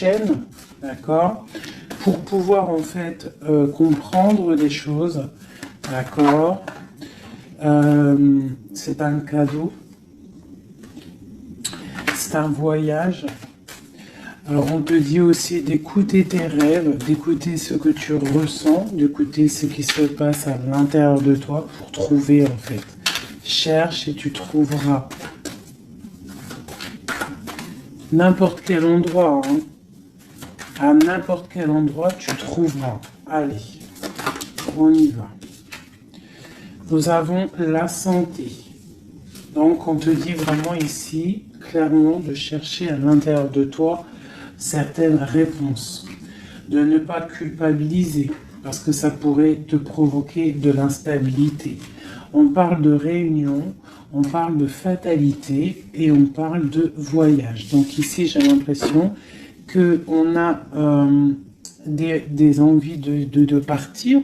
chaîne, d'accord, pour pouvoir en fait comprendre les choses, d'accord. C'est un cadeau, c'est un voyage. Alors on te dit aussi d'écouter tes rêves, d'écouter ce que tu ressens, d'écouter ce qui se passe à l'intérieur de toi pour trouver en fait. Cherche et tu trouveras. N'importe quel endroit, hein. À n'importe quel endroit tu trouveras. Allez, on y va. Nous avons la santé. Donc on te dit vraiment ici, clairement, de chercher à l'intérieur de toi certaines réponses. De ne pas culpabiliser, parce que ça pourrait te provoquer de l'instabilité. On parle de réunion, on parle de fatalité et on parle de voyage. Donc ici, j'ai l'impression qu'on a des envies de partir.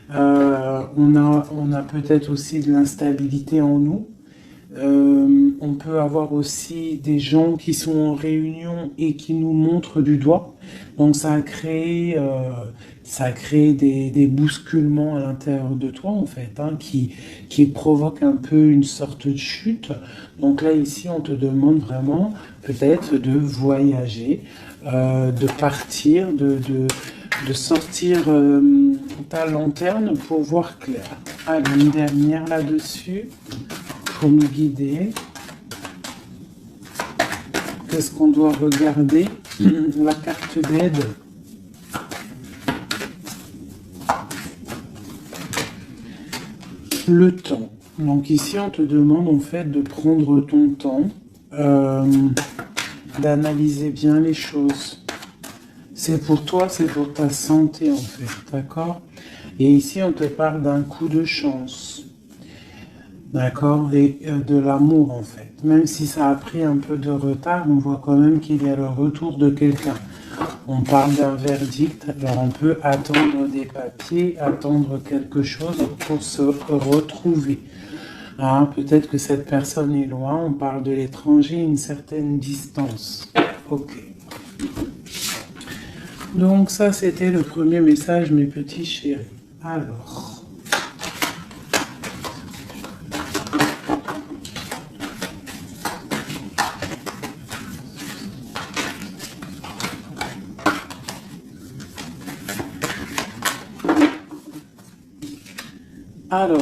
On a peut-être aussi de l'instabilité en nous. On peut avoir aussi des gens qui sont en réunion et qui nous montrent du doigt. Donc ça a créé des bousculements à l'intérieur de toi en fait, hein, qui provoquent un peu une sorte de chute. Donc là ici on te demande vraiment peut-être de voyager, de partir, de sortir ta lanterne pour voir clair. Allez, une dernière là-dessus pour nous guider. Qu'est-ce qu'on doit regarder? La carte d'aide. Le temps. Donc ici, on te demande en fait de prendre ton temps, d'analyser bien les choses. C'est pour toi, c'est pour ta santé en fait, d'accord? Et ici, on te parle d'un coup de chance. D'accord, et de l'amour en fait. Même si ça a pris un peu de retard, on voit quand même qu'il y a le retour de quelqu'un. On parle d'un verdict, alors on peut attendre des papiers, attendre quelque chose pour se retrouver. Hein, peut-être que cette personne est loin, on parle de l'étranger, une certaine distance. Ok. Donc ça, c'était le premier message, mes petits chéris. Alors,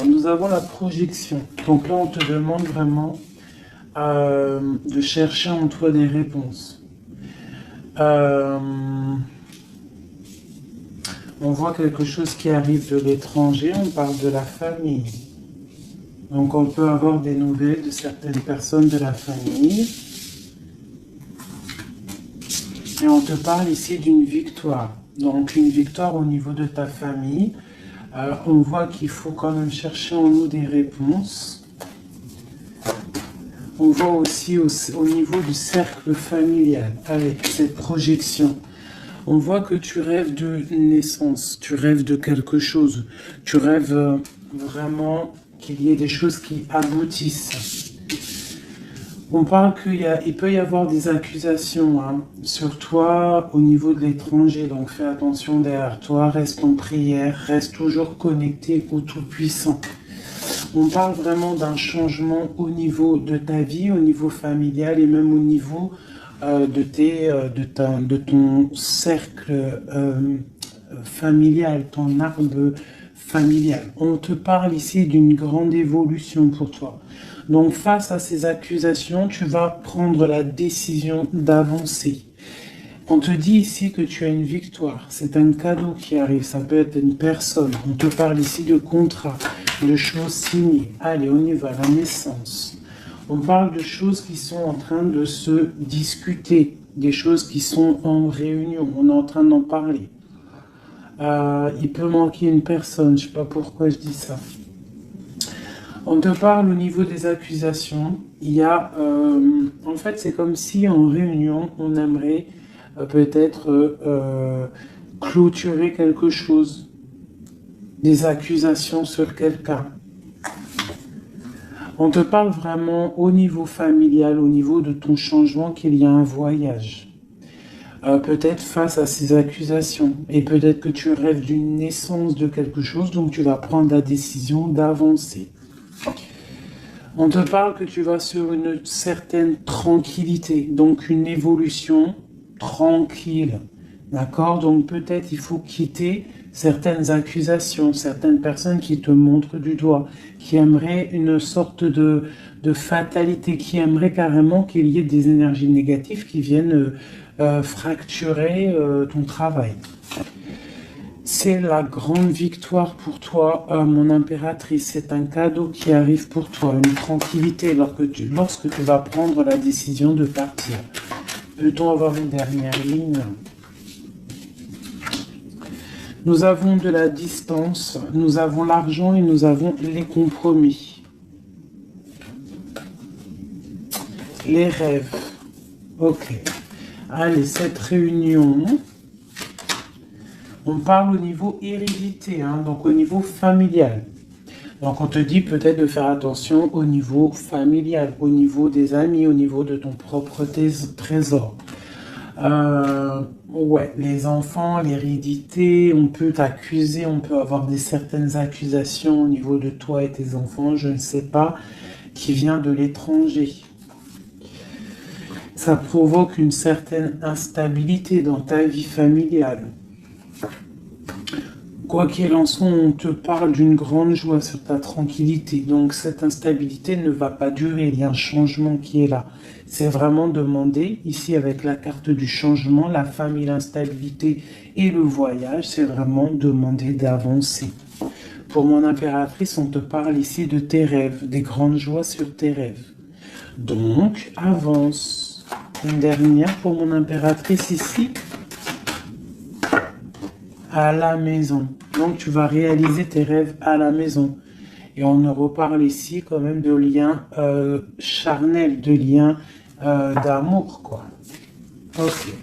nous avons la projection. Donc là, on te demande vraiment de chercher en toi des réponses. On voit quelque chose qui arrive de l'étranger, on parle de la famille. Donc on peut avoir des nouvelles de certaines personnes de la famille. Et on te parle ici d'une victoire. Donc une victoire au niveau de ta famille. On voit qu'il faut quand même chercher en nous des réponses. On voit aussi au niveau du cercle familial, avec cette projection. On voit que tu rêves de naissance, tu rêves de quelque chose. Tu rêves vraiment qu'il y ait des choses qui aboutissent. On parle qu'il peut y avoir des accusations sur toi au niveau de l'étranger, donc fais attention derrière toi, reste en prière, reste toujours connecté au Tout-Puissant. On parle vraiment d'un changement au niveau de ta vie, au niveau familial et même au niveau de ton cercle familial, ton arbre familial. On te parle ici d'une grande évolution pour toi. Donc face à ces accusations, tu vas prendre la décision d'avancer. On te dit ici que tu as une victoire, c'est un cadeau qui arrive, ça peut être une personne. On te parle ici de contrat, de choses signées. Allez, on y va, la naissance. On parle de choses qui sont en train de se discuter, des choses qui sont en réunion, on est en train d'en parler. Il peut manquer une personne, je ne sais pas pourquoi je dis ça. On te parle au niveau des accusations. Il y a, en fait, c'est comme si en réunion, on aimerait peut-être clôturer quelque chose, des accusations sur quelqu'un. On te parle vraiment au niveau familial, au niveau de ton changement, qu'il y a un voyage. peut-être face à ces accusations. Et peut-être que tu rêves d'une naissance de quelque chose, donc tu vas prendre la décision d'avancer. On te parle que tu vas sur une certaine tranquillité, donc une évolution tranquille. D'accord? Donc peut-être il faut quitter certaines accusations, certaines personnes qui te montrent du doigt, qui aimeraient une sorte de fatalité, qui aimeraient carrément qu'il y ait des énergies négatives qui viennent fracturer ton travail. C'est la grande victoire pour toi, mon impératrice. C'est un cadeau qui arrive pour toi, une tranquillité lorsque tu vas prendre la décision de partir. Peut-on avoir une dernière ligne? Nous avons de la distance, nous avons l'argent et nous avons les compromis. Les rêves. Ok. Allez, cette réunion, on parle au niveau hérédité, hein, donc au niveau familial. Donc on te dit peut-être de faire attention au niveau familial, au niveau des amis, au niveau de ton propre trésor. Ouais, les enfants, l'hérédité, on peut t'accuser, on peut avoir certaines accusations au niveau de toi et tes enfants, je ne sais pas, qui vient de l'étranger. Ça provoque une certaine instabilité dans ta vie familiale. Quoi qu'il en soit, on te parle d'une grande joie sur ta tranquillité. Donc cette instabilité ne va pas durer, il y a un changement qui est là. C'est vraiment demander, ici avec la carte du changement, la famille, l'instabilité et le voyage, c'est vraiment demander d'avancer. Pour mon impératrice, on te parle ici de tes rêves, des grandes joies sur tes rêves. Donc, avance. Une dernière pour mon impératrice ici. À la maison. Donc, tu vas réaliser tes rêves à la maison. Et on ne reparle ici quand même de liens charnels, de liens d'amour, quoi. Ok.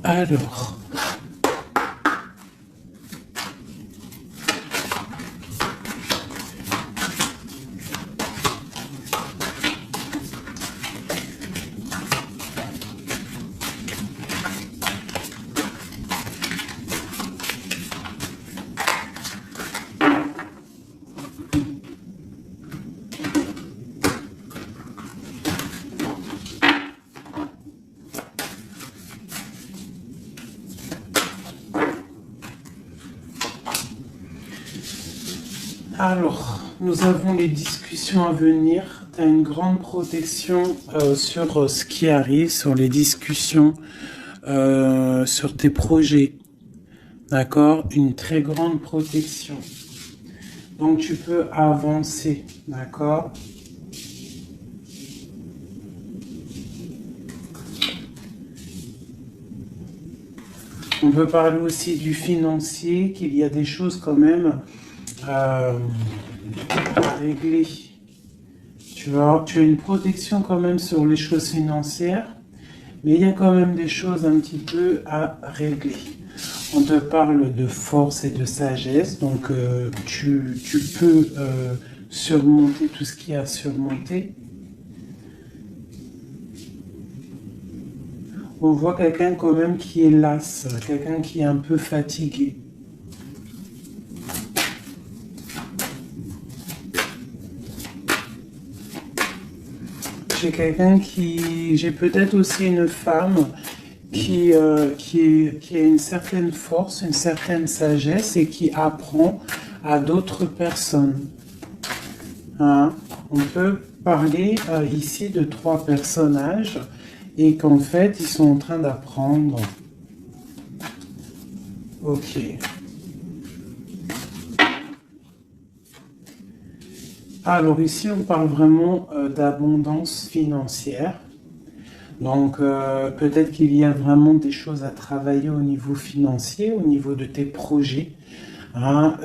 Alors... Alors, nous avons les discussions à venir. Tu as une grande protection sur ce qui arrive, sur les discussions, sur tes projets. D'accord? Une très grande protection. Donc, tu peux avancer. D'accord? On peut parler aussi du financier, qu'il y a des choses quand même à régler. Tu vois, tu as une protection quand même sur les choses financières, mais il y a quand même des choses un petit peu à régler. On te parle de force et de sagesse, donc tu peux surmonter tout ce qu'il y a à surmonter. On voit quelqu'un quand même qui est las, quelqu'un qui est un peu fatigué. J'ai peut-être aussi une femme qui a une certaine force, une certaine sagesse et qui apprend à d'autres personnes. Hein? On peut parler ici de 3 personnages et qu'en fait, ils sont en train d'apprendre. Ok. Alors ici, on parle vraiment d'abondance financière. Donc peut-être qu'il y a vraiment des choses à travailler au niveau financier, au niveau de tes projets. Hein,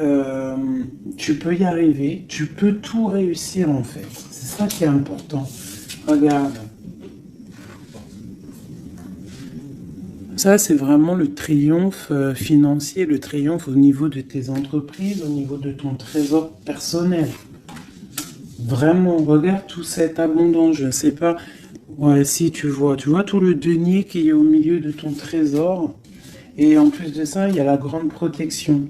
tu peux y arriver, tu peux tout réussir en fait. C'est ça qui est important. Regarde. ça, c'est vraiment le triomphe financier, le triomphe au niveau de tes entreprises, au niveau de ton trésor personnel. Vraiment, regarde toute cette abondance, je ne sais pas. Ouais, si tu vois tout le denier qui est au milieu de ton trésor. Et en plus de ça, il y a la grande protection.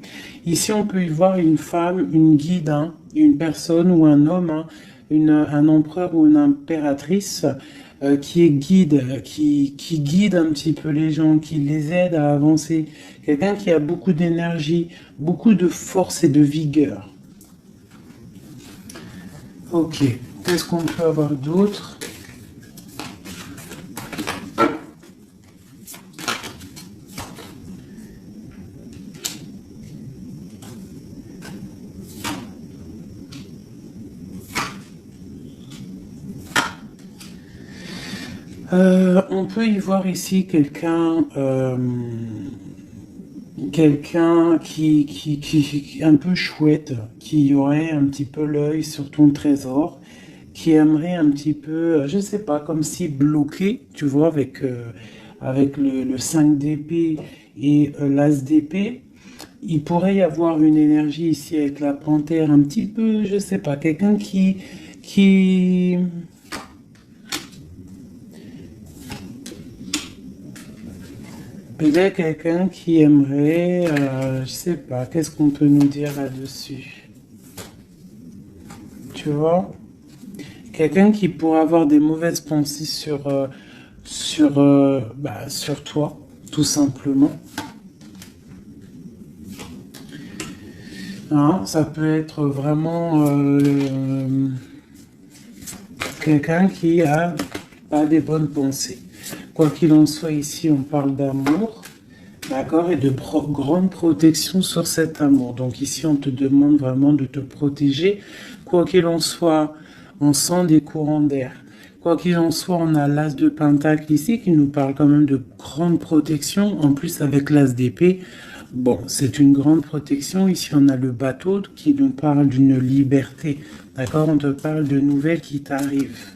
Ici, on peut y voir une femme, une guide, hein, une personne ou un homme, hein, un empereur ou une impératrice qui est guide, qui guide un petit peu les gens, qui les aide à avancer. Quelqu'un qui a beaucoup d'énergie, beaucoup de force et de vigueur. Ok, qu'est-ce qu'on peut avoir d'autre? On peut y voir ici quelqu'un qui un peu chouette, qui aurait un petit peu l'œil sur ton trésor, qui aimerait un petit peu, je sais pas, comme si bloqué, tu vois, avec le 5 d'épée et l'as d'épée. Il pourrait y avoir une énergie ici avec la panthère, un petit peu, je sais pas, quelqu'un qui peut-être quelqu'un qui aimerait, je sais pas, qu'est-ce qu'on peut nous dire là-dessus? Tu vois? Quelqu'un qui pourrait avoir des mauvaises pensées sur toi, tout simplement. Hein, ça peut être vraiment quelqu'un qui a pas des bonnes pensées. Quoi qu'il en soit, ici, on parle d'amour, d'accord, et de grande protection sur cet amour. Donc ici, on te demande vraiment de te protéger. Quoi qu'il en soit, on sent des courants d'air. Quoi qu'il en soit, on a l'as de pentacle ici qui nous parle quand même de grande protection. En plus, avec l'as d'épée, bon, c'est une grande protection. Ici, on a le bateau qui nous parle d'une liberté. D'accord, on te parle de nouvelles qui t'arrivent.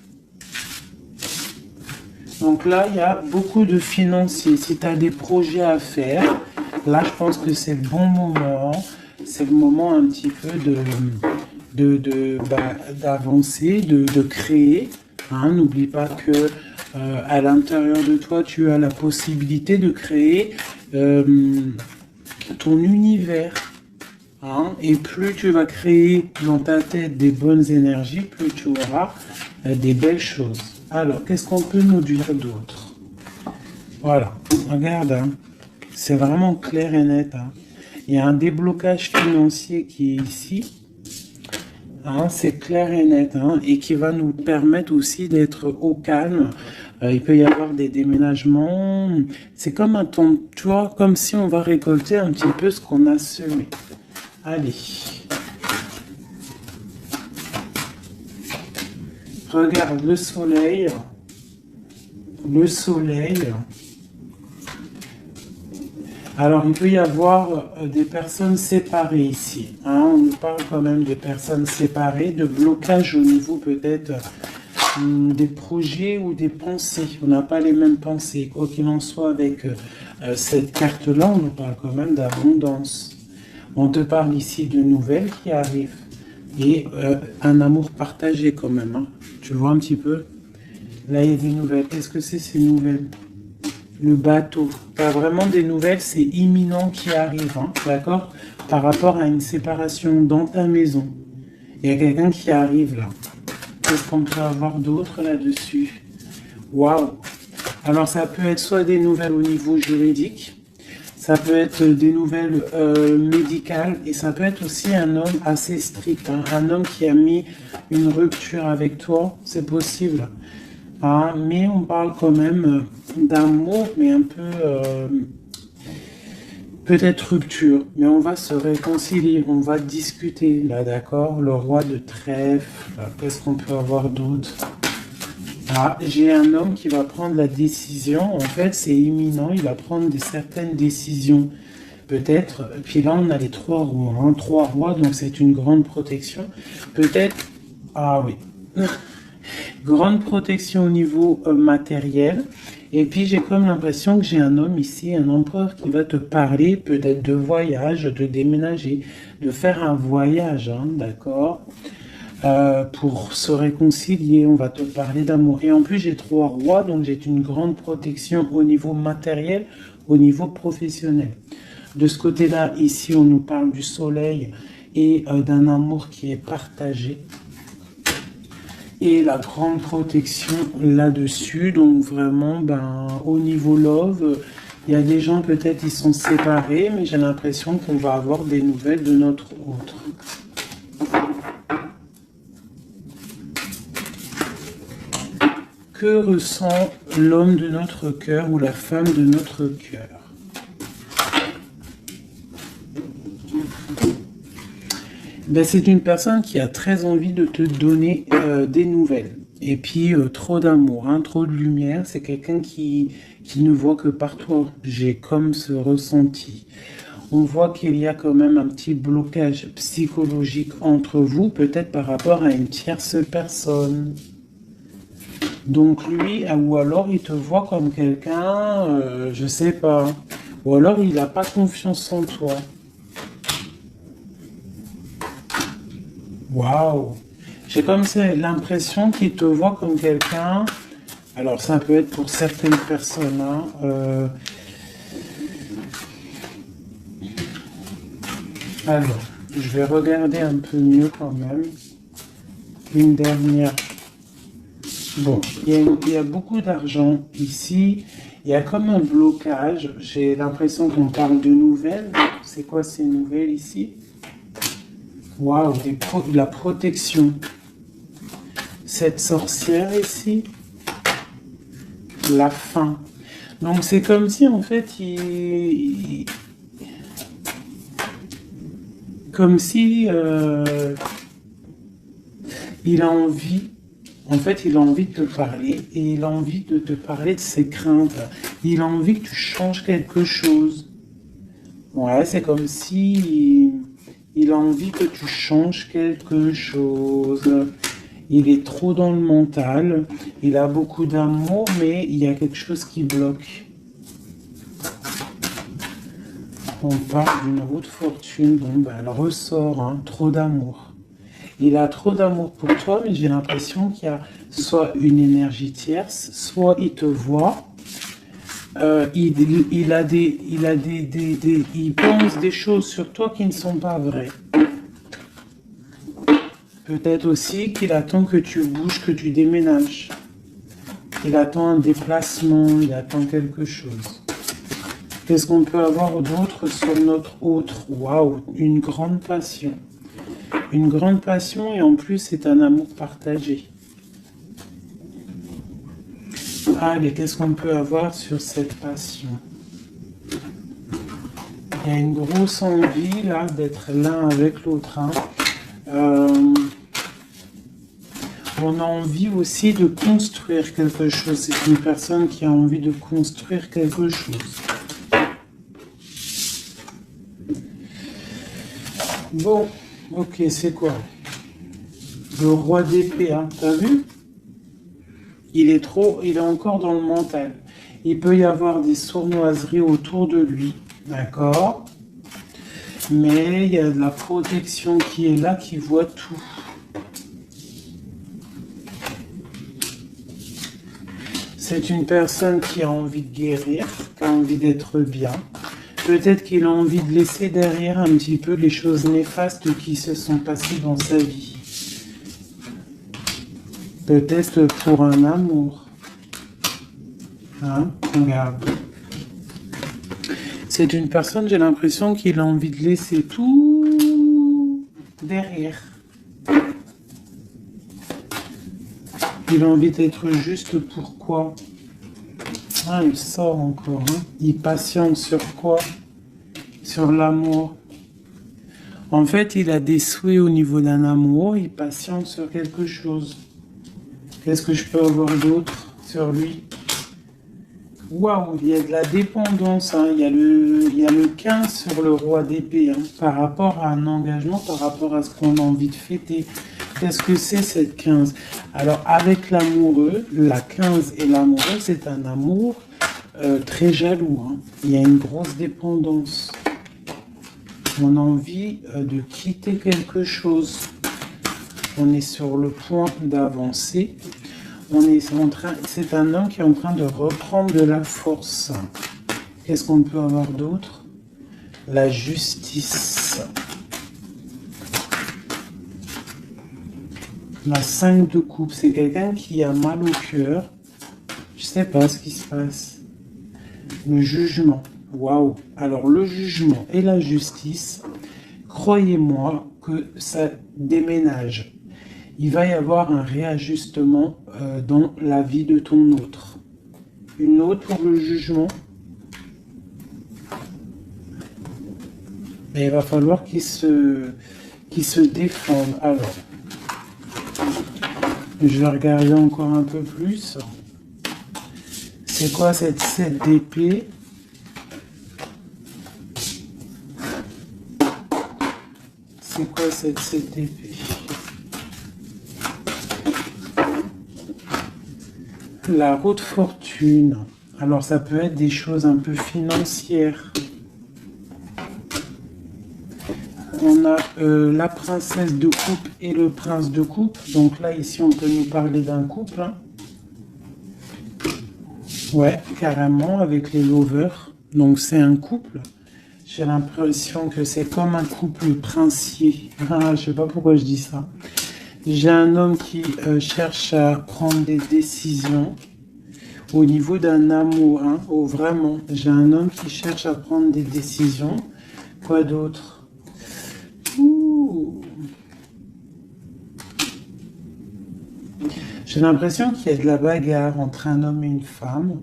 Donc là, il y a beaucoup de financiers. Si tu as des projets à faire, là, je pense que c'est le bon moment. C'est le moment un petit peu d'avancer, de créer. Hein, n'oublie pas que à l'intérieur de toi, tu as la possibilité de créer ton univers. Hein, et plus tu vas créer dans ta tête des bonnes énergies, plus tu auras des belles choses. Alors, qu'est-ce qu'on peut nous dire d'autre? Voilà, regarde, hein, c'est vraiment clair et net. Hein. Il y a un déblocage financier qui est ici. Hein, c'est clair et net, hein, et qui va nous permettre aussi d'être au calme. Il peut y avoir des déménagements. C'est comme un temps, tu vois, comme si on va récolter un petit peu ce qu'on a semé. Allez. Regarde le soleil. Le soleil. Alors, il peut y avoir des personnes séparées ici. Hein, on nous parle quand même de personnes séparées, de blocage au niveau peut-être des projets ou des pensées. On n'a pas les mêmes pensées. Quoi qu'il en soit, avec cette carte-là, on nous parle quand même d'abondance. On te parle ici de nouvelles qui arrivent et un amour partagé quand même. Hein. Tu vois un petit peu? Là, il y a des nouvelles. Qu'est-ce que c'est ces nouvelles? Le bateau. Pas vraiment des nouvelles, c'est imminent qui arrive, hein, d'accord? Par rapport à une séparation dans ta maison. Il y a quelqu'un qui arrive là. Qu'est-ce qu'on peut avoir d'autre là-dessus? Waouh! Alors ça peut être soit des nouvelles au niveau juridique, ça peut être des nouvelles médicales, et ça peut être aussi un homme assez strict, hein, un homme qui a mis une rupture avec toi, c'est possible. Ah, mais on parle quand même d'amour, mais un peu peut-être rupture. Mais on va se réconcilier, on va discuter là, d'accord? Le roi de trèfle, qu'est-ce qu'on peut avoir d'autre? Ah, j'ai un homme qui va prendre la décision. En fait, c'est imminent. Il va prendre certaines décisions. Peut-être. Puis là, on a les 3 rois. Hein, 3 rois, donc c'est une grande protection. Peut-être. Ah oui. Grande protection au niveau matériel. Et puis j'ai comme l'impression que j'ai un homme ici, un empereur qui va te parler peut-être de voyage, de déménager, de faire un voyage, hein, d'accord? Pour se réconcilier, on va te parler d'amour. Et en plus j'ai 3 rois, donc j'ai une grande protection au niveau matériel, au niveau professionnel. De ce côté-là, ici on nous parle du soleil et d'un amour qui est partagé. Et la grande protection là-dessus, donc vraiment, ben, au niveau love, il y a des gens peut-être ils sont séparés, mais j'ai l'impression qu'on va avoir des nouvelles de notre autre. Que ressent l'homme de notre cœur ou la femme de notre cœur? Ben, c'est une personne qui a très envie de te donner des nouvelles. Et puis, trop d'amour, hein, trop de lumière. C'est quelqu'un qui ne voit que par toi. J'ai comme ce ressenti. On voit qu'il y a quand même un petit blocage psychologique entre vous, peut-être par rapport à une tierce personne. Donc lui, ou alors il te voit comme quelqu'un, je sais pas. Ou alors il n'a pas confiance en toi. Waouh! J'ai comme ça l'impression qu'il te voit comme quelqu'un. Alors ça peut être pour certaines personnes, hein, alors, je vais regarder un peu mieux quand même. Une dernière. Bon, il y a beaucoup d'argent ici. Il y a comme un blocage. J'ai l'impression qu'on parle de nouvelles. C'est quoi ces nouvelles ici? Waouh, de la protection. Cette sorcière ici, la fin. Donc c'est comme si en fait comme si il a envie, en fait il a envie de te parler et il a envie de te parler de ses craintes. Il a envie que tu changes quelque chose. Ouais, c'est comme si il a envie que tu changes quelque chose. Il est trop dans le mental, il a beaucoup d'amour, mais il y a quelque chose qui bloque. On parle d'une roue de fortune, bon ben elle ressort, hein, trop d'amour. Il a trop d'amour pour toi, mais j'ai l'impression qu'il y a soit une énergie tierce, soit il te voit, il pense des choses sur toi qui ne sont pas vraies. Peut-être aussi qu'il attend que tu bouges, que tu déménages. Il attend un déplacement, il attend quelque chose. Qu'est-ce qu'on peut avoir d'autre sur notre autre? Waouh, une grande passion. Une grande passion et en plus c'est un amour partagé. Allez, qu'est-ce qu'on peut avoir sur cette passion? Il y a une grosse envie là d'être l'un avec l'autre. Hein. On a envie aussi de construire quelque chose. C'est une personne qui a envie de construire quelque chose. Bon, ok, c'est quoi? Le roi d'épée, hein, t'as vu? Il est encore dans le mental. Il peut y avoir des sournoiseries autour de lui, d'accord? Mais il y a de la protection qui est là, qui voit tout. C'est une personne qui a envie de guérir, qui a envie d'être bien. Peut-être qu'il a envie de laisser derrière un petit peu les choses néfastes qui se sont passées dans sa vie. Peut-être pour un amour. Hein? Regarde. C'est une personne, j'ai l'impression qu'il a envie de laisser tout derrière. Il a envie d'être juste pourquoi. Ah, il sort encore. Hein. Il patiente sur quoi? Sur l'amour. En fait, il a des souhaits au niveau d'un amour. Il patiente sur quelque chose. Qu'est-ce que je peux avoir d'autre sur lui? Waouh, il y a de la dépendance. Hein. Il y a le 15 sur le roi d'épée. Hein, par rapport à un engagement, par rapport à ce qu'on a envie de fêter. Qu'est-ce que c'est cette 15? Alors, avec l'amoureux, la 15 et l'amoureux, c'est un amour très jaloux. Hein. Il y a une grosse dépendance. On a envie de quitter quelque chose. On est sur le point d'avancer. C'est un homme qui est en train de reprendre de la force. Qu'est-ce qu'on peut avoir d'autre? La justice. La 5 de coupe, c'est quelqu'un qui a mal au cœur. Je sais pas ce qui se passe. Le jugement. Waouh. Alors le jugement et la justice, croyez-moi que ça déménage. Il va y avoir un réajustement dans la vie de ton autre. Une autre pour le jugement. Mais il va falloir qu'il se défende. Alors, je vais regarder encore un peu plus. C'est quoi cette 7 d'épée? C'est quoi cette 7 d'épée? La roue de fortune. Alors ça peut être des choses un peu financières. On a la princesse de coupe et le prince de coupe. Donc là, ici, on peut nous parler d'un couple. Hein. Ouais, carrément, avec les lovers. Donc c'est un couple. J'ai l'impression que c'est comme un couple princier. Ah, je sais pas pourquoi je dis ça. J'ai un homme qui cherche à prendre des décisions au niveau d'un amour. Hein. Oh, vraiment, j'ai un homme qui cherche à prendre des décisions. Quoi d'autre? J'ai l'impression qu'il y a de la bagarre entre un homme et une femme.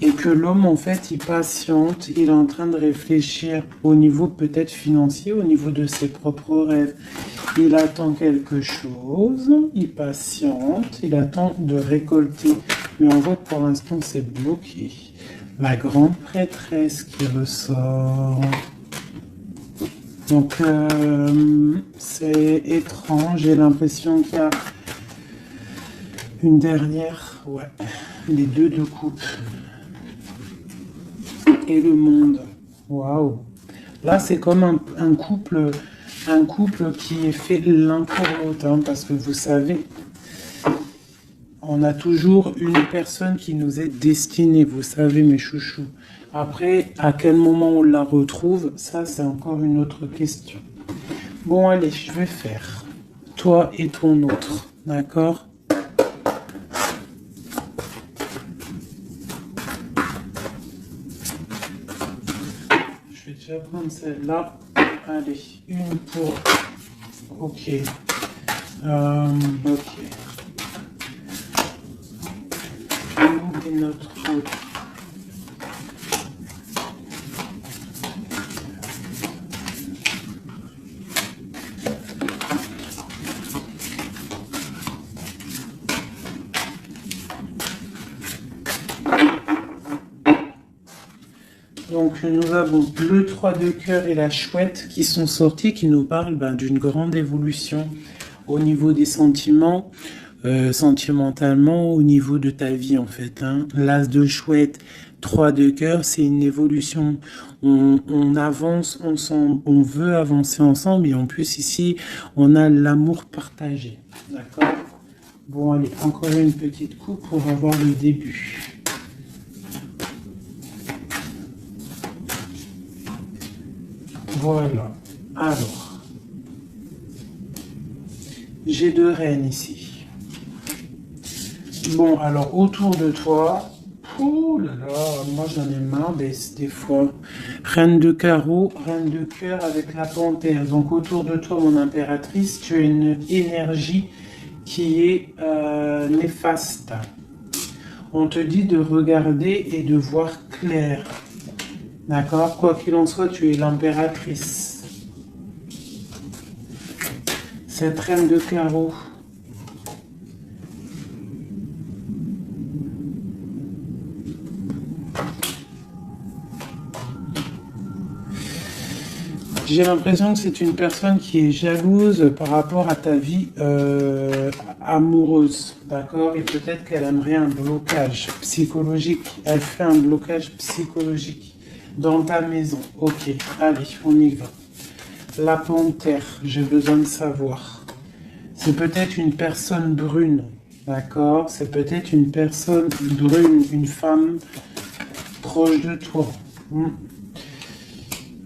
Et que l'homme, en fait, il patiente, il est en train de réfléchir au niveau peut-être financier, au niveau de ses propres rêves. Il attend quelque chose, il patiente, il attend de récolter. Mais en fait, pour l'instant, c'est bloqué. La grande prêtresse qui ressort. Donc, c'est étrange. J'ai l'impression qu'il y a une dernière. Ouais, les deux de coupe. Et le monde. Waouh. Là, c'est comme un couple qui est fait l'un pour l'autre. Hein, parce que vous savez, on a toujours une personne qui nous est destinée. Vous savez, mes chouchous. Après, à quel moment on la retrouve, ça, c'est encore une autre question. Bon, allez, je vais faire toi et ton autre. D'accord? Je vais déjà prendre celle-là. Allez, une pour... Ok. Ok. Nous et notre autre. Donc nous avons le 3 de cœur et la chouette qui sont sortis, qui nous parlent d'une grande évolution au niveau des sentiments, sentimentalement, au niveau de ta vie en fait. Hein. L'as de chouette, 3 de cœur, c'est une évolution. On avance ensemble, on veut avancer ensemble et en plus ici, on a l'amour partagé. D'accord? Bon allez, encore une petite coupe pour avoir le début. Voilà. Alors, j'ai deux reines ici. Bon, alors, autour de toi, oh là là, moi j'en ai marre des fois. Reine de carreau, reine de cœur avec la panthère. Donc, autour de toi, mon impératrice, tu as une énergie qui est néfaste. On te dit de regarder et de voir clair. D'accord? Quoi qu'il en soit, tu es l'impératrice. Cette reine de carreau. J'ai l'impression que c'est une personne qui est jalouse par rapport à ta vie amoureuse, d'accord? Et peut-être qu'elle aimerait un blocage psychologique. Elle fait un blocage psychologique dans ta maison. Ok, allez, on y va. La panthère, j'ai besoin de savoir. C'est peut-être une personne brune, d'accord? C'est peut-être une personne brune, une femme proche de toi.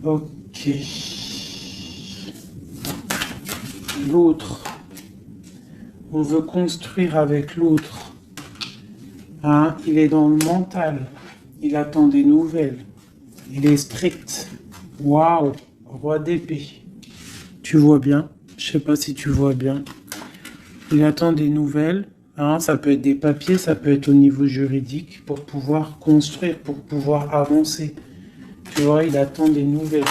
Ok. L'autre. On veut construire avec l'autre. Hein? Il est dans le mental. Il attend des nouvelles. Il est strict. Waouh. Roi d'épée. Tu vois bien? Je sais pas si tu vois bien. Il attend des nouvelles. Hein? Ça peut être des papiers, ça peut être au niveau juridique pour pouvoir construire, pour pouvoir avancer. Tu vois, il attend des nouvelles.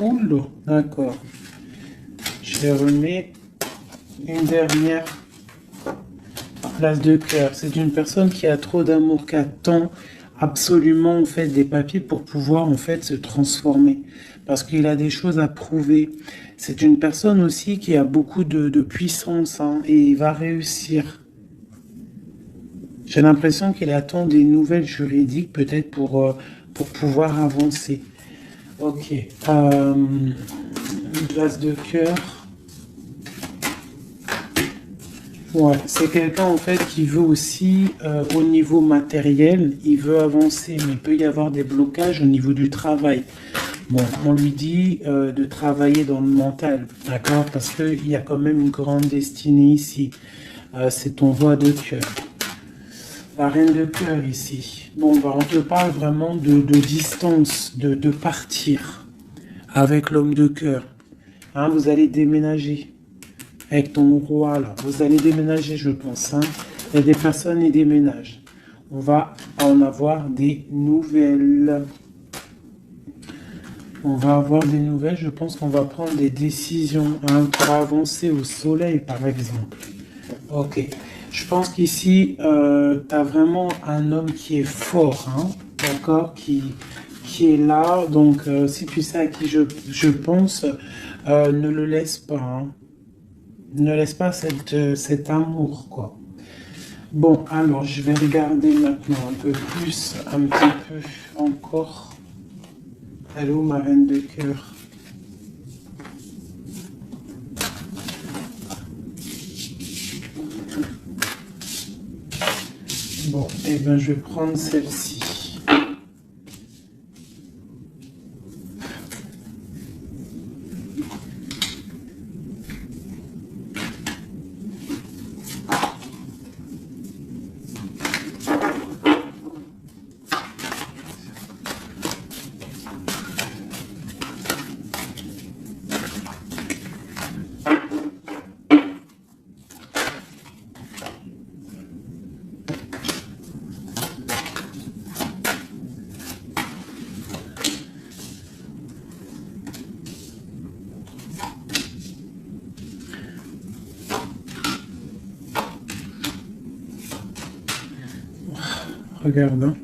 Oula, d'accord. Je remets une dernière place de cœur. C'est une personne qui a trop d'amour, qui attend absolument en fait des papiers pour pouvoir en fait se transformer. Parce qu'il a des choses à prouver. C'est une personne aussi qui a beaucoup de puissance hein, et il va réussir. J'ai l'impression qu'il attend des nouvelles juridiques peut-être pour pouvoir avancer. Ok. Une place de cœur. Ouais, c'est quelqu'un en fait qui veut aussi au niveau matériel, il veut avancer, mais il peut y avoir des blocages au niveau du travail. Bon, on lui dit de travailler dans le mental, d'accord? Parce qu'il y a quand même une grande destinée ici. C'est ton roi de cœur. La reine de cœur ici. Bon, bah, on te parle vraiment de distance, de partir avec l'homme de cœur. Hein, vous allez déménager avec ton roi là. Vous allez déménager, je pense. Hein. Il y a des personnes qui déménagent. On va en avoir des nouvelles. On va avoir des nouvelles. Je pense qu'on va prendre des décisions hein, pour avancer au soleil, par exemple. Ok. Je pense qu'ici, tu as vraiment un homme qui est fort, hein, d'accord, qui est là. Donc, si tu sais à qui je pense, ne le laisse pas. Hein. Ne laisse pas cet amour, quoi. Bon, alors, je vais regarder maintenant un peu plus, un petit peu encore. Allô, ma reine de cœur. Bon, et ben je vais prendre celle-ci. Regarde, hein.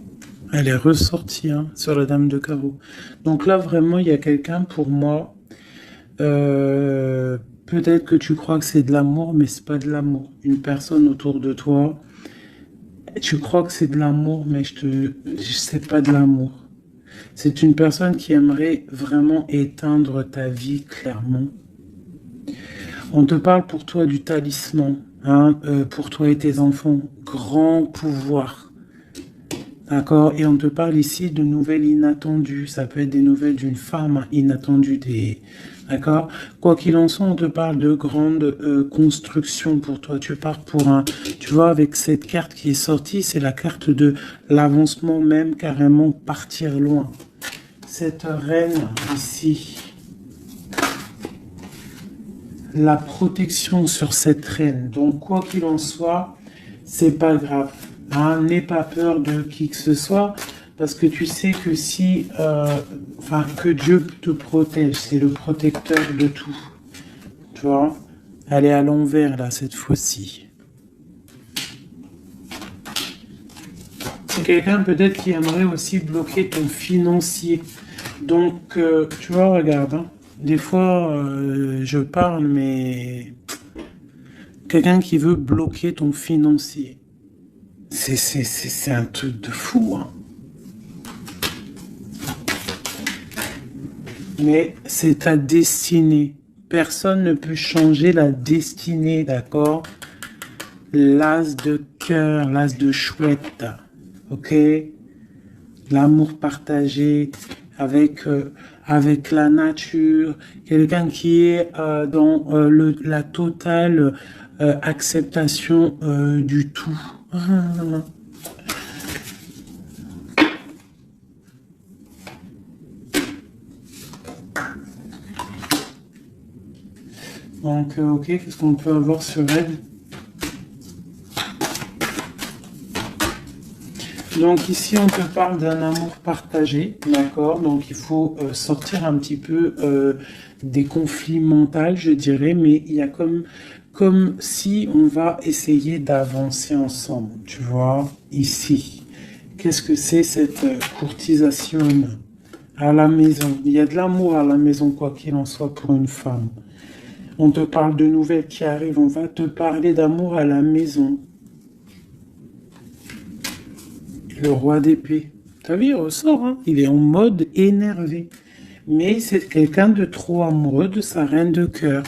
Elle est ressortie hein, sur la dame de carreau. Donc là, vraiment, il y a quelqu'un pour moi. Peut-être que tu crois que c'est de l'amour, mais c'est pas de l'amour. Une personne autour de toi, tu crois que c'est de l'amour, mais c'est pas de l'amour. C'est une personne qui aimerait vraiment éteindre ta vie, clairement. On te parle pour toi du talisman, hein, pour toi et tes enfants. Grand pouvoir. D'accord? Et on te parle ici de nouvelles inattendues. Ça peut être des nouvelles d'une femme inattendue. D'accord? Quoi qu'il en soit, on te parle de grandes constructions pour toi. Tu pars pour un... Tu vois, avec cette carte qui est sortie, c'est la carte de l'avancement même, carrément partir loin. Cette reine ici, la protection sur cette reine. Donc, quoi qu'il en soit, c'est pas grave. Hein, n'aie pas peur de qui que ce soit, parce que tu sais que si, que Dieu te protège, c'est le protecteur de tout. Tu vois, elle est à l'envers là cette fois-ci. C'est quelqu'un peut-être qui aimerait aussi bloquer ton financier. Donc, tu vois, regarde, hein, Des fois, je parle, mais quelqu'un qui veut bloquer ton financier. C'est un truc de fou, hein. Mais c'est ta destinée. Personne ne peut changer la destinée, d'accord? L'as de cœur, l'as de chouette, ok? L'amour partagé avec la nature, quelqu'un qui est dans la totale acceptation du tout. Donc, ok, qu'est-ce qu'on peut avoir sur elle? Donc ici, on te parle d'un amour partagé, d'accord? Donc il faut sortir un petit peu des conflits mentaux, je dirais, mais il y a comme si on va essayer d'avancer ensemble, tu vois, ici. Qu'est-ce que c'est cette courtisation à la maison? Il y a de l'amour à la maison, quoi qu'il en soit, pour une femme. On te parle de nouvelles qui arrivent, on va te parler d'amour à la maison. Le roi d'épée. T'as vu, il ressort, hein? Il est en mode énervé. Mais c'est quelqu'un de trop amoureux de sa reine de cœur.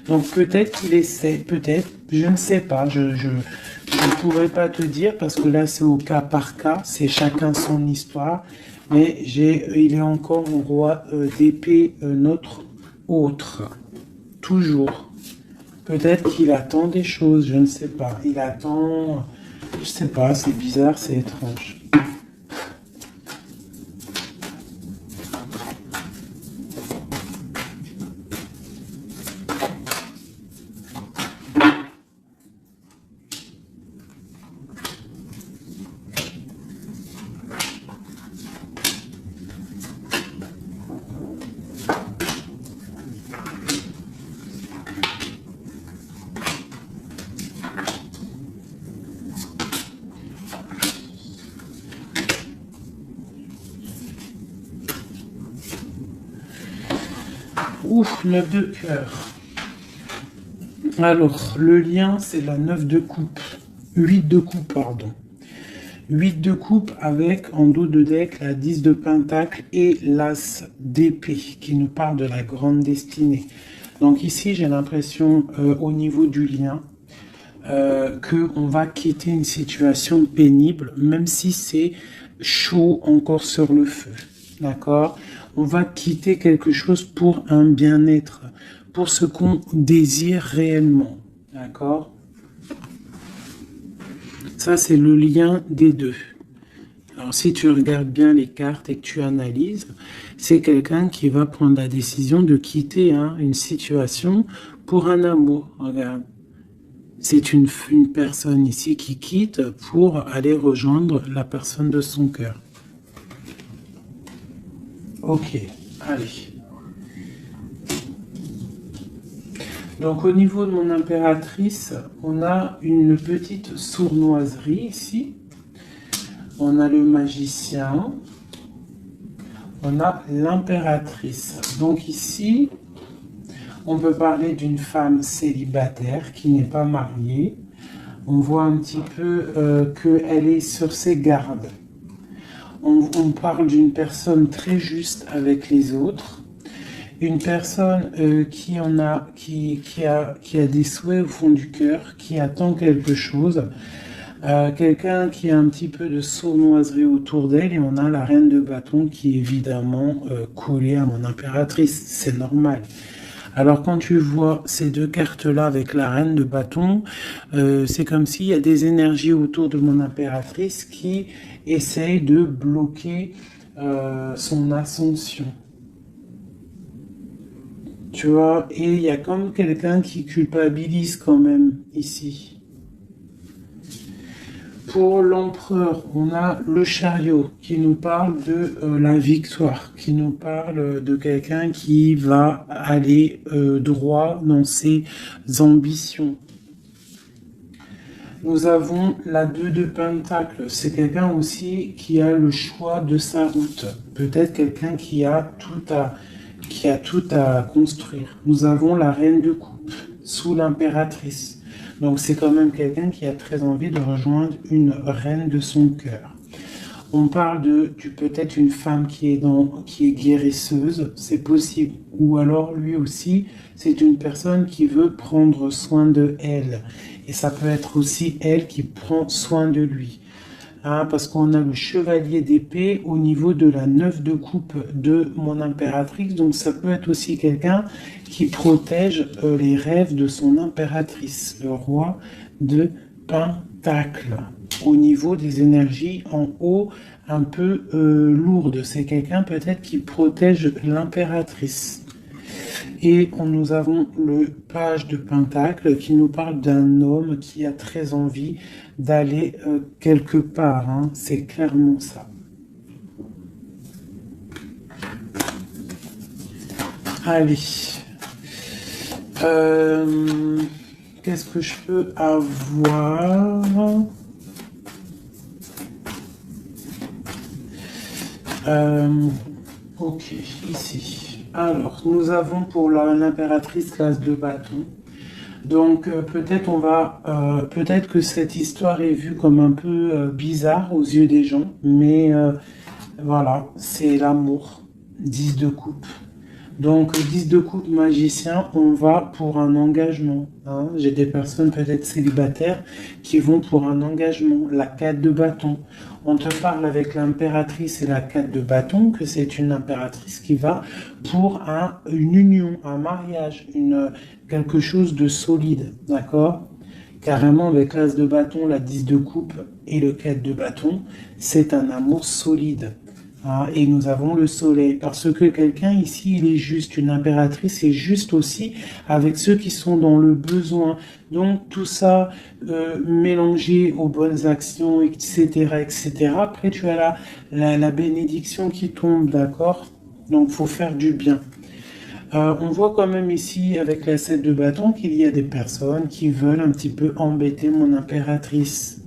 Donc peut-être qu'il essaie, peut-être, je ne sais pas, je ne pourrais pas te dire parce que là c'est au cas par cas, c'est chacun son histoire. Mais il est encore un roi d'épée, notre autre, toujours. Peut-être qu'il attend des choses, je ne sais pas. Il attend, je sais pas, c'est bizarre, c'est étrange. Ouf, 9 de cœur. Alors, le lien, c'est la 9 de coupe. 8 de coupe, pardon. 8 de coupe avec en dos de deck la 10 de pentacle et l'as d'épée qui nous parle de la grande destinée. Donc ici, j'ai l'impression au niveau du lien qu'on va quitter une situation pénible, même si c'est chaud encore sur le feu. D'accord? On va quitter quelque chose pour un bien-être, pour ce qu'on désire réellement. D'accord? Ça, c'est le lien des deux. Alors, si tu regardes bien les cartes et que tu analyses, c'est quelqu'un qui va prendre la décision de quitter une situation pour un amour. Regarde. C'est une personne ici qui quitte pour aller rejoindre la personne de son cœur. Ok, allez. Donc au niveau de mon impératrice, on a une petite sournoiserie ici. On a le magicien. On a l'impératrice. Donc ici, on peut parler d'une femme célibataire qui n'est pas mariée. On voit un petit peu qu'elle est sur ses gardes. On parle d'une personne très juste avec les autres. Une personne qui a des souhaits au fond du cœur, qui attend quelque chose. Quelqu'un qui a un petit peu de sournoiserie autour d'elle. Et on a la reine de bâton qui est évidemment collée à mon impératrice. C'est normal. Alors quand tu vois ces deux cartes-là avec la reine de bâton, c'est comme s'il y a des énergies autour de mon impératrice qui essayent de bloquer son ascension. Tu vois, et il y a comme quelqu'un qui culpabilise quand même ici. Pour l'empereur, on a le chariot qui nous parle de la victoire, qui nous parle de quelqu'un qui va aller droit dans ses ambitions. Nous avons la 2 de pentacle, c'est quelqu'un aussi qui a le choix de sa route. Peut-être quelqu'un qui qui a tout à construire. Nous avons la reine de coupe sous l'impératrice. Donc c'est quand même quelqu'un qui a très envie de rejoindre une reine de son cœur. On parle de peut-être une femme qui est guérisseuse, c'est possible. Ou alors lui aussi, c'est une personne qui veut prendre soin de elle. Et ça peut être aussi elle qui prend soin de lui. Hein, parce qu'on a le chevalier d'épée au niveau de la 9 de coupe de mon impératrice. Donc ça peut être aussi quelqu'un qui protège les rêves de son impératrice, le roi de Pentacle. Au niveau des énergies en haut, un peu lourdes. C'est quelqu'un peut-être qui protège l'impératrice. Et nous avons le page de Pentacle qui nous parle d'un homme qui a très envie d'aller quelque part. Hein. C'est clairement ça. Allez. Qu'est-ce que je peux avoir? Ok, ici. Alors, nous avons pour l'impératrice l'as de bâton. Donc, peut-être que cette histoire est vue comme un peu bizarre aux yeux des gens, mais voilà, c'est l'amour. 10 de coupe. Donc, 10 de coupe magicien, on va pour un engagement. Hein. J'ai des personnes peut-être célibataires qui vont pour un engagement. La 4 de bâton. On te parle avec l'impératrice et la 4 de bâton que c'est une impératrice qui va pour une union, un mariage, quelque chose de solide. D'accord ? Carrément, avec l'as de bâton, la 10 de coupe et le 4 de bâton, c'est un amour solide. Ah, et nous avons le soleil, parce que quelqu'un ici, il est juste, une impératrice est juste aussi avec ceux qui sont dans le besoin. Donc tout ça mélangé aux bonnes actions, etc., etc. Après, tu as la bénédiction qui tombe, d'accord? Donc faut faire du bien. On voit quand même ici, avec la 7 de bâton, qu'il y a des personnes qui veulent un petit peu embêter mon impératrice.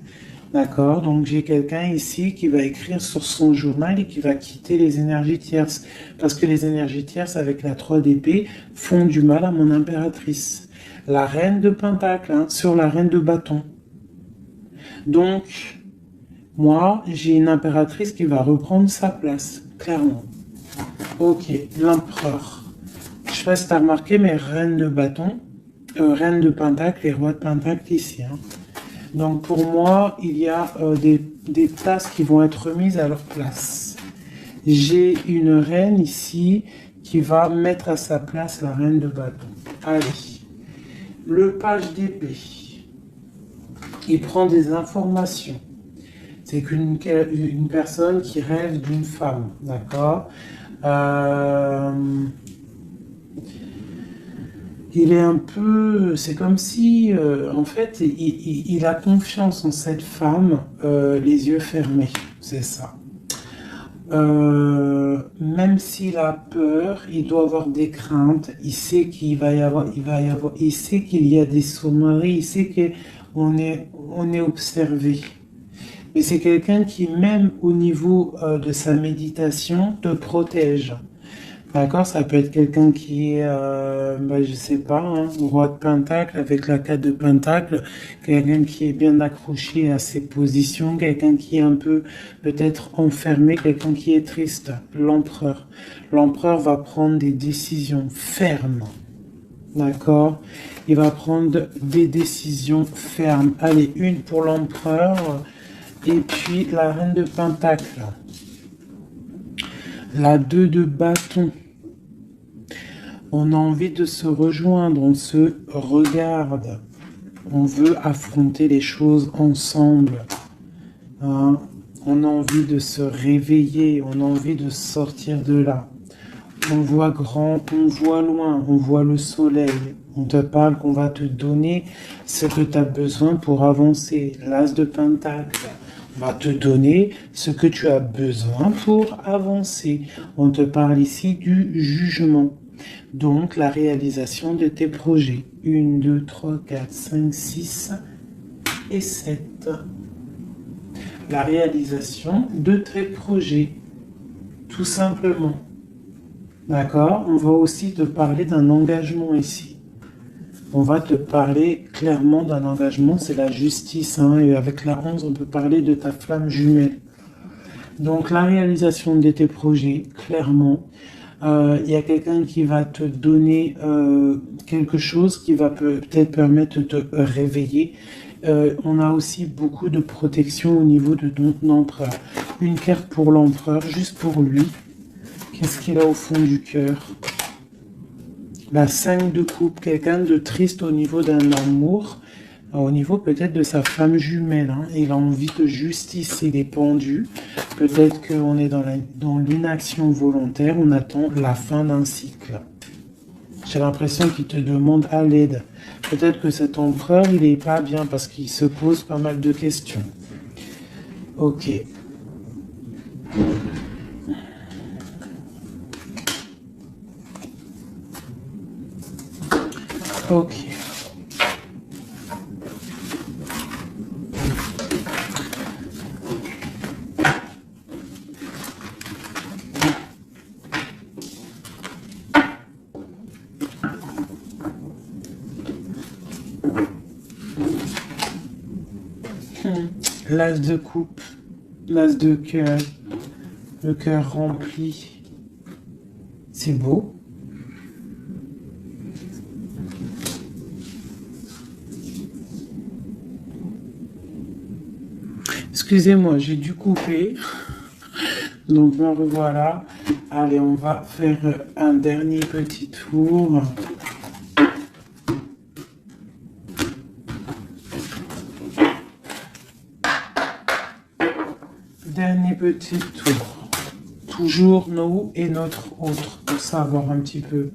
D'accord, donc j'ai quelqu'un ici qui va écrire sur son journal et qui va quitter les énergies tierces. Parce que les énergies tierces, avec la 3 d'épée, font du mal à mon impératrice. La reine de pentacle, hein, sur la reine de bâton. Donc, moi, j'ai une impératrice qui va reprendre sa place, clairement. Ok, l'empereur. Je sais pas si tu as remarqué, mais reine de bâton, reine de pentacle et roi de pentacle ici, hein. Donc pour moi, il y a des places qui vont être remises à leur place. J'ai une reine ici qui va mettre à sa place la reine de bâton. Allez, le page d'épée, il prend des informations. C'est une personne qui rêve d'une femme, d'accord ? Il est un peu, c'est comme si, en fait, il a confiance en cette femme, les yeux fermés, c'est ça. Même s'il a peur, il doit avoir des craintes. Il sait il sait qu'il y a des sonneries, il sait qu'on est observé. Mais c'est quelqu'un qui, même au niveau de sa méditation, te protège. D'accord, ça peut être quelqu'un qui est, je sais pas, hein, roi de pentacle avec la 4 de pentacle, quelqu'un qui est bien accroché à ses positions, quelqu'un qui est un peu peut-être enfermé, quelqu'un qui est triste, l'empereur. L'empereur va prendre des décisions fermes, d'accord? Il va prendre des décisions fermes. Allez, une pour l'empereur, et puis la reine de pentacle. La 2 de bâton. On a envie de se rejoindre, on se regarde. On veut affronter les choses ensemble. Hein? On a envie de se réveiller, on a envie de sortir de là. On voit grand, on voit loin, on voit le soleil. On te parle qu'on va te donner ce que tu as besoin pour avancer. L'as de pentacle va te donner ce que tu as besoin pour avancer. On te parle ici du jugement. Donc, la réalisation de tes projets. 1, 2, 3, 4, 5, 6 et 7. La réalisation de tes projets. Tout simplement. D'accord? On va aussi te parler d'un engagement ici. On va te parler clairement d'un engagement, c'est la justice, hein, et avec la 11, on peut parler de ta flamme jumelle. Donc la réalisation de tes projets, clairement, il y a quelqu'un qui va te donner quelque chose qui va peut-être permettre de te réveiller. On a aussi beaucoup de protection au niveau de ton empereur. Une carte pour l'empereur, juste pour lui. Qu'est-ce qu'il a au fond du cœur? La 5 de coupe, quelqu'un de triste au niveau d'un amour, au niveau peut-être de sa femme jumelle. Hein. Il a envie de justice, il est pendu. Peut-être qu'on est dans l'inaction volontaire, on attend la fin d'un cycle. J'ai l'impression qu'il te demande à l'aide. Peut-être que cet empereur, il n'est pas bien parce qu'il se pose pas mal de questions. Ok. Ok. L'as de coupe, l'as de cœur, le cœur rempli. C'est beau. Excusez-moi, j'ai dû couper. Donc me revoilà. Allez, on va faire un dernier petit tour. Dernier petit tour. Toujours nous et notre autre, pour savoir un petit peu.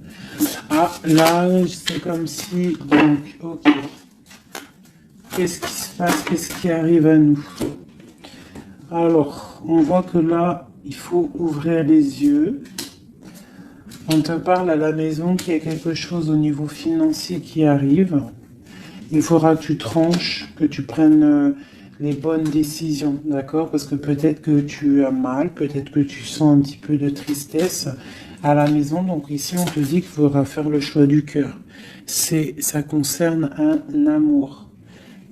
Ah, là, c'est comme si... Donc, ok. Qu'est-ce qui se passe? Qu'est-ce qui arrive à nous? Alors, on voit que là, il faut ouvrir les yeux. On te parle à la maison qu'il y a quelque chose au niveau financier qui arrive. Il faudra que tu tranches, que tu prennes les bonnes décisions, d'accord? Parce que peut-être que tu as mal, peut-être que tu sens un petit peu de tristesse à la maison. Donc ici, on te dit qu'il faudra faire le choix du cœur. Ça concerne un amour,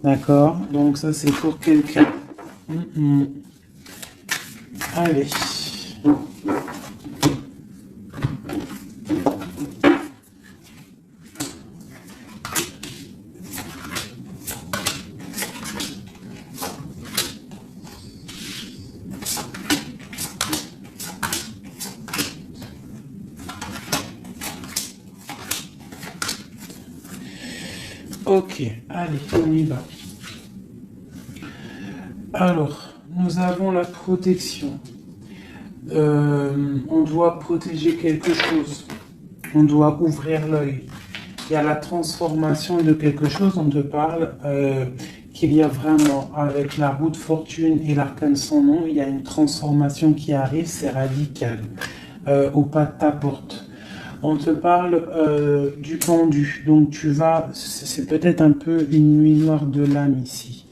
d'accord? Donc ça, c'est pour quelqu'un. Allez. Ok, allez, on y va. Alors, nous avons la protection. On doit protéger quelque chose. On doit ouvrir l'œil. Il y a la transformation de quelque chose. On te parle qu'il y a vraiment, avec la roue de fortune et l'arcane sans nom, il y a une transformation qui arrive, c'est radical, au pas de ta porte. On te parle du pendu, donc tu vas, c'est peut-être un peu une nuit noire de l'âme ici.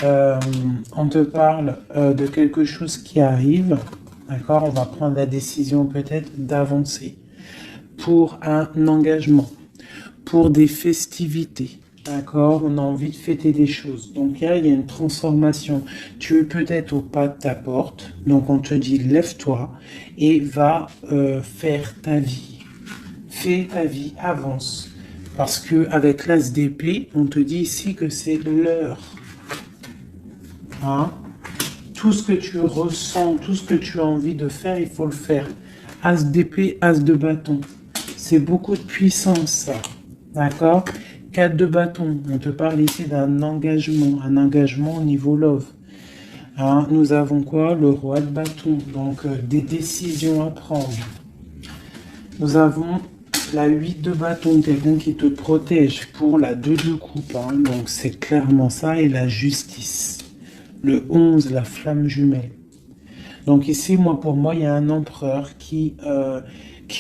On te parle de quelque chose qui arrive, d'accord? On va prendre la décision peut-être d'avancer pour un engagement, pour des festivités. D'accord, on a envie de fêter des choses. Donc là, il y a une transformation. Tu es peut-être au pas de ta porte. Donc on te dit, lève-toi et va faire ta vie. Fais ta vie, avance. Parce que avec l'as d'épée, on te dit ici que c'est l'heure. Hein? Tout ce que tu ressens, tout ce que tu as envie de faire, il faut le faire. As d'épée, as de bâton. C'est beaucoup de puissance, ça. D'accord? 4 de bâton. On te parle ici d'un engagement. Un engagement au niveau love. Hein? Nous avons quoi? Le roi de bâton. Donc, des décisions à prendre. Nous avons la 8 de bâton. Quelqu'un qui te protège pour la 2 de coupe. Hein? Donc, c'est clairement ça. Et la justice. Le 11, la flamme jumelle. Donc ici, pour moi, il y a un empereur qui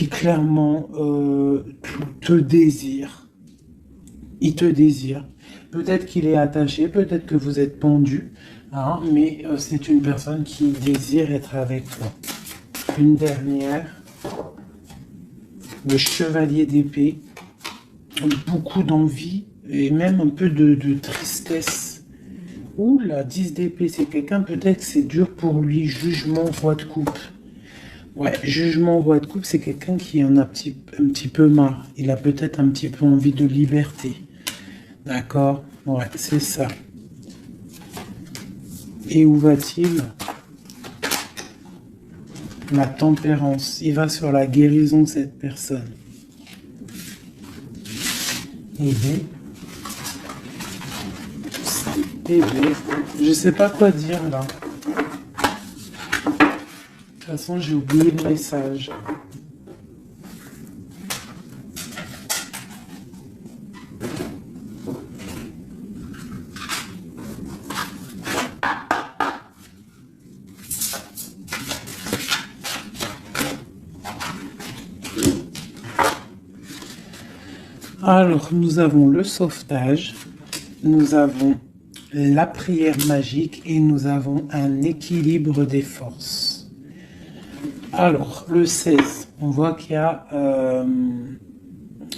clairement te désire. Il te désire. Peut-être qu'il est attaché, peut-être que vous êtes pendu, hein, mais c'est une personne qui désire être avec toi. Une dernière. le chevalier d'épée, beaucoup d'envie et même un peu de tristesse. Ouh, la 10 d'épée, c'est quelqu'un, peut-être que c'est dur pour lui. Jugement, roi de coupe. Ouais, jugement, roi de coupe, c'est quelqu'un qui en a un petit peu marre. Il a peut-être un petit peu envie de liberté. D'accord? Ouais, c'est ça. Et où va-t-il? La tempérance. Il va sur la guérison de cette personne. Aider. Aider. Je sais pas quoi dire là. De toute façon, j'ai oublié le message. Alors, nous avons le sauvetage, nous avons la prière magique et nous avons un équilibre des forces. Alors, le 16, on voit qu'il y a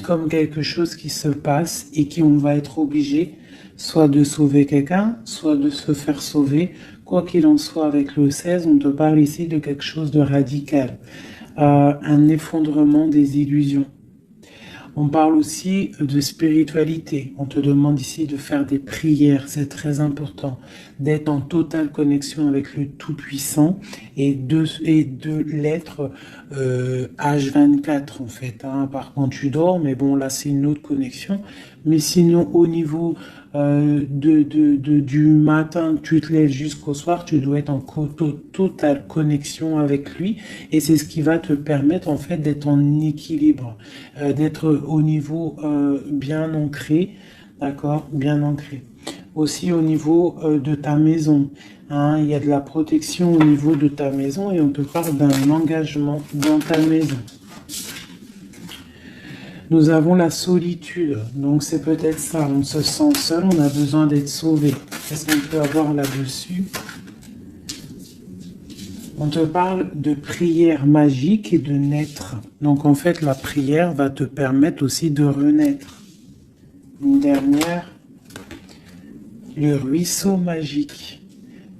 comme quelque chose qui se passe et qu'on va être obligé soit de sauver quelqu'un, soit de se faire sauver. Quoi qu'il en soit, avec le 16, on te parle ici de quelque chose de radical, un effondrement des illusions. On parle aussi de spiritualité. On te demande ici de faire des prières, c'est très important, d'être en totale connexion avec le Tout-Puissant et de l'être H24 en fait. Hein. Par contre, tu dors, mais bon, là c'est une autre connexion. Mais sinon, au niveau du matin, tu te lèves jusqu'au soir, tu dois être en totale connexion avec lui. Et c'est ce qui va te permettre en fait d'être en équilibre, d'être au niveau bien ancré, d'accord, bien ancré. Aussi au niveau de ta maison, hein, il y a de la protection au niveau de ta maison et on te parle d'un engagement dans ta maison. Nous avons la solitude, donc c'est peut-être ça, on se sent seul, on a besoin d'être sauvé. Qu'est-ce qu'on peut avoir là-dessus? On te parle de prière magique et de naître. Donc en fait, la prière va te permettre aussi de renaître. Une dernière, le ruisseau magique.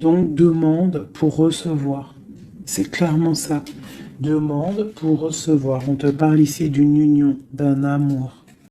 Donc demande pour recevoir. C'est clairement ça. Demande pour recevoir. On te parle ici d'une union, d'un amour.